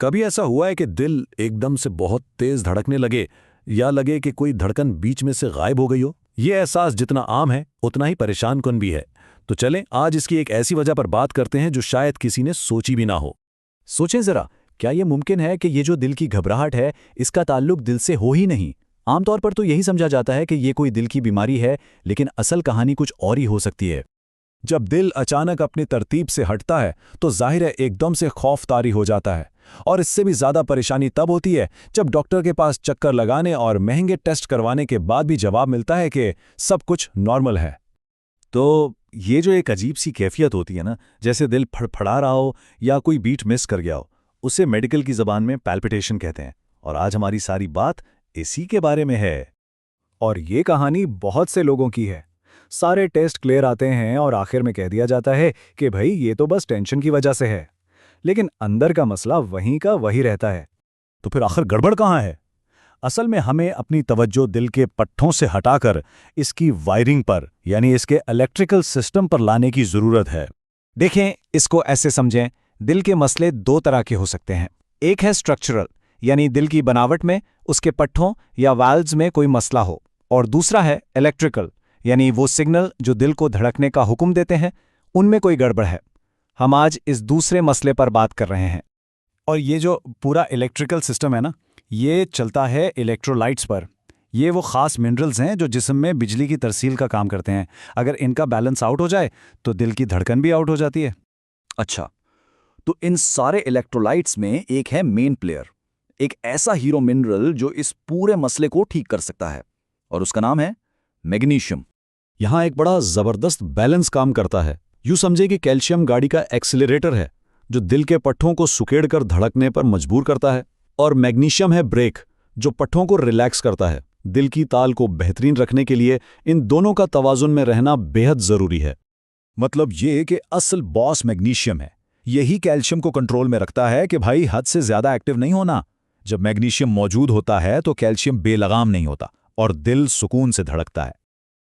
कभी ऐसा हुआ है कि दिल एकदम से बहुत तेज धड़कने लगे या लगे कि कोई धड़कन बीच में से गायब हो गई हो? ये एहसास जितना आम है उतना ही परेशान भी है। तो चलें आज इसकी एक ऐसी वजह पर बात करते हैं जो शायद किसी ने सोची भी ना हो। सोचें जरा, क्या ये मुमकिन है कि ये जो दिल की घबराहट है इसका ताल्लुक दिल से हो ही नहीं? आमतौर पर तो यही समझा जाता है कि ये कोई दिल की बीमारी है, लेकिन असल कहानी कुछ और ही हो सकती है। जब दिल अचानक अपनी तरतीब से हटता है तो जाहिर है एकदम से खौफ तारी हो जाता है, और इससे भी ज़्यादा परेशानी तब होती है जब डॉक्टर के पास चक्कर लगाने और महंगे टेस्ट करवाने के बाद भी जवाब मिलता है कि सब कुछ नॉर्मल है। तो ये जो एक अजीब सी कैफियत होती है ना, जैसे दिल फड़फड़ा रहा हो या कोई बीट मिस कर गया हो, उसे मेडिकल की ज़बान में पैल्पिटेशन कहते हैं। और आज हमारी सारी बात इसी के बारे में है। और ये कहानी बहुत से लोगों की है। सारे टेस्ट क्लियर आते हैं और आखिर में कह दिया जाता है कि भाई ये तो बस टेंशन की वजह से है, लेकिन अंदर का मसला वहीं का वही रहता है। तो फिर आखिर गड़बड़ कहाँ है? असल में हमें अपनी तवज्जो दिल के पट्ठों से हटाकर इसकी वायरिंग पर यानी इसके इलेक्ट्रिकल सिस्टम पर लाने की ज़रूरत है। देखें, इसको ऐसे समझें, दिल के मसले दो तरह के हो सकते हैं। एक है स्ट्रक्चरल, यानी दिल की बनावट में, उसके पट्ठों या वाल्व्स में कोई मसला हो, और दूसरा है इलेक्ट्रिकल, यानी वो सिग्नल जो दिल को धड़कने का हुक्म देते हैं, उनमें कोई गड़बड़ है। हम आज इस दूसरे मसले पर बात कर रहे हैं। और ये जो पूरा इलेक्ट्रिकल सिस्टम है ना, ये चलता है इलेक्ट्रोलाइट्स पर। ये वो ख़ास मिनरल्स हैं जो जिस्म में बिजली की तरसील का काम करते हैं। अगर इनका बैलेंस आउट हो जाए तो दिल की धड़कन भी आउट हो जाती है। अच्छा, तो इन सारे इलेक्ट्रोलाइट्स में एक है मेन प्लेयर, एक ऐसा हीरो मिनरल जो इस पूरे मसले को ठीक कर सकता है, और उसका नाम है मैग्नीशियम। यहाँ एक बड़ा ज़बरदस्त बैलेंस काम करता है। यूँ समझे कि कैल्शियम गाड़ी का एक्सीलरेटर है जो दिल के पट्ठों को सुकेड़ कर धड़कने पर मजबूर करता है, और मैग्नीशियम है ब्रेक जो पट्ठों को रिलैक्स करता है। दिल की ताल को बेहतरीन रखने के लिए इन दोनों का तवाजुन में रहना बेहद ज़रूरी है। मतलब ये कि असल बॉस मैग्नीशियम है, यही कैल्शियम को कंट्रोल में रखता है कि भाई हद से ज़्यादा एक्टिव नहीं होना। जब मैग्नीशियम मौजूद होता है तो कैल्शियम बेलगाम नहीं होता और दिल सुकून से धड़कता है।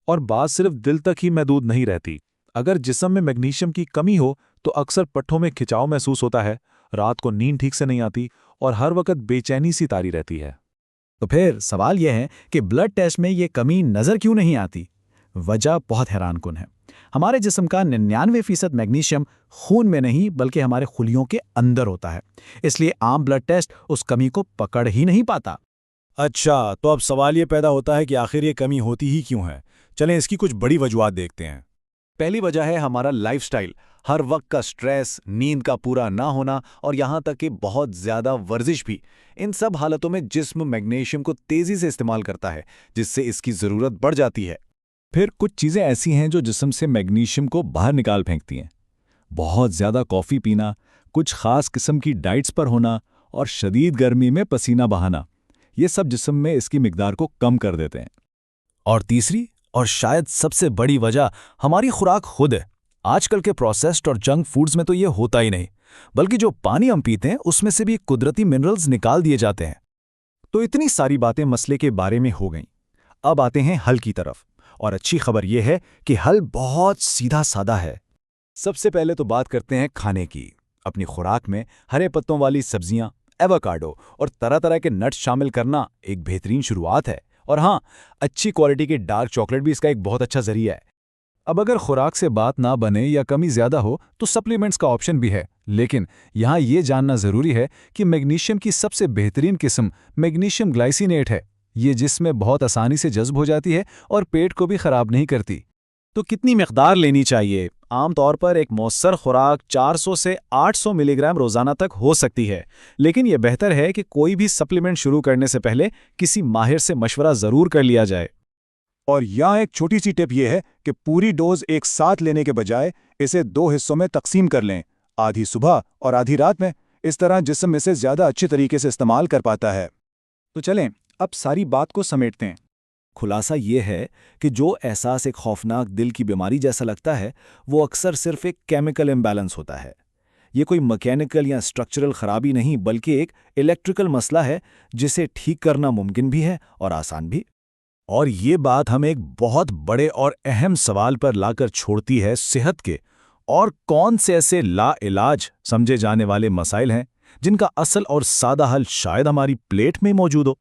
और बात सिर्फ दिल तक ही महदूद नहीं रहती। अगर जिस्म में मैग्नीशियम की कमी हो तो अक्सर पट्ठों में खिंचाव महसूस होता है, रात को नींद ठीक से नहीं आती और हर वक्त बेचैनी सी तारी रहती है। तो फिर सवाल यह है कि ब्लड टेस्ट में ये कमी नज़र क्यों नहीं आती? वजह बहुत हैरानकुन है। हमारे जिस्म का 99% मैग्नीशियम खून में नहीं बल्कि हमारे खुलियों के अंदर होता है, इसलिए आम ब्लड टेस्ट उस कमी को पकड़ ही नहीं पाता। अच्छा, तो अब सवाल ये पैदा होता है कि आखिर ये कमी होती ही क्यों है। चलें इसकी कुछ बड़ी वजूहात देखते हैं। पहली वजह है हमारा लाइफस्टाइल। हर वक्त का स्ट्रेस, नींद का पूरा ना होना और यहाँ तक कि बहुत ज़्यादा वर्जिश भी। इन सब हालतों में जिस्म मैग्नीशियम को तेज़ी से इस्तेमाल करता है, जिससे इसकी ज़रूरत बढ़ जाती है। फिर कुछ चीज़ें ऐसी हैं जो जिस्म से मैग्नीशियम को बाहर निकाल फेंकती हैं। बहुत ज़्यादा कॉफ़ी पीना, कुछ ख़ास किस्म की डाइट्स पर होना और शदीद गर्मी में पसीना बहाना, ये सब जिस्म में इसकी मिकदार को कम कर देते हैं। और तीसरी और शायद सबसे बड़ी वजह हमारी खुराक खुद है। आजकल के प्रोसेस्ड और जंक फूड्स में तो ये होता ही नहीं, बल्कि जो पानी हम पीते हैं उसमें से भी कुदरती मिनरल्स निकाल दिए जाते हैं। तो इतनी सारी बातें मसले के बारे में हो गईं। अब आते हैं हल की तरफ, और अच्छी खबर यह है कि हल बहुत सीधा सादा है। सबसे पहले तो बात करते हैं खाने की। अपनी खुराक में हरे पत्तों वाली सब्जियां, एवोकाडो और तरह तरह के नट्स शामिल करना एक बेहतरीन शुरुआत है। और हाँ, अच्छी क्वालिटी के डार्क चॉकलेट भी इसका एक बहुत अच्छा जरिया है। अब अगर खुराक से बात ना बने या कमी ज़्यादा हो तो सप्लीमेंट्स का ऑप्शन भी है, लेकिन यहाँ ये जानना ज़रूरी है कि मैग्नीशियम की सबसे बेहतरीन किस्म मैग्नीशियम ग्लाइसिनेट है। ये जिस्म में बहुत आसानी से जज्ब हो जाती है और पेट को भी ख़राब नहीं करती। तो कितनी मिकदार लेनी चाहिए? आमतौर पर एक मौसर खुराक 400 से 800 मिलीग्राम रोज़ाना तक हो सकती है, लेकिन यह बेहतर है कि कोई भी सप्लीमेंट शुरू करने से पहले किसी माहिर से मशवरा ज़रूर कर लिया जाए। और यहाँ एक छोटी सी टिप यह है कि पूरी डोज एक साथ लेने के बजाय इसे 2 हिस्सों में तकसीम कर लें, आधी सुबह और आधी रात में। इस तरह जिस्म इसे ज़्यादा अच्छे तरीके से इस्तेमाल कर पाता है। तो चलें अब सारी बात को समेटते हैं। खुलासा ये है कि जो एहसास एक खौफनाक दिल की बीमारी जैसा लगता है, वो अक्सर सिर्फ एक केमिकल इम्बैलेंस होता है। ये कोई मैकेनिकल या स्ट्रक्चरल खराबी नहीं, बल्कि एक इलेक्ट्रिकल मसला है जिसे ठीक करना मुमकिन भी है और आसान भी। और ये बात हमें एक बहुत बड़े और अहम सवाल पर लाकर छोड़ती है सेहत के और कौन से ऐसे लाइलाज समझे जाने वाले मसाइल हैं जिनका असल और सादा हल शायद हमारी प्लेट में मौजूद हो।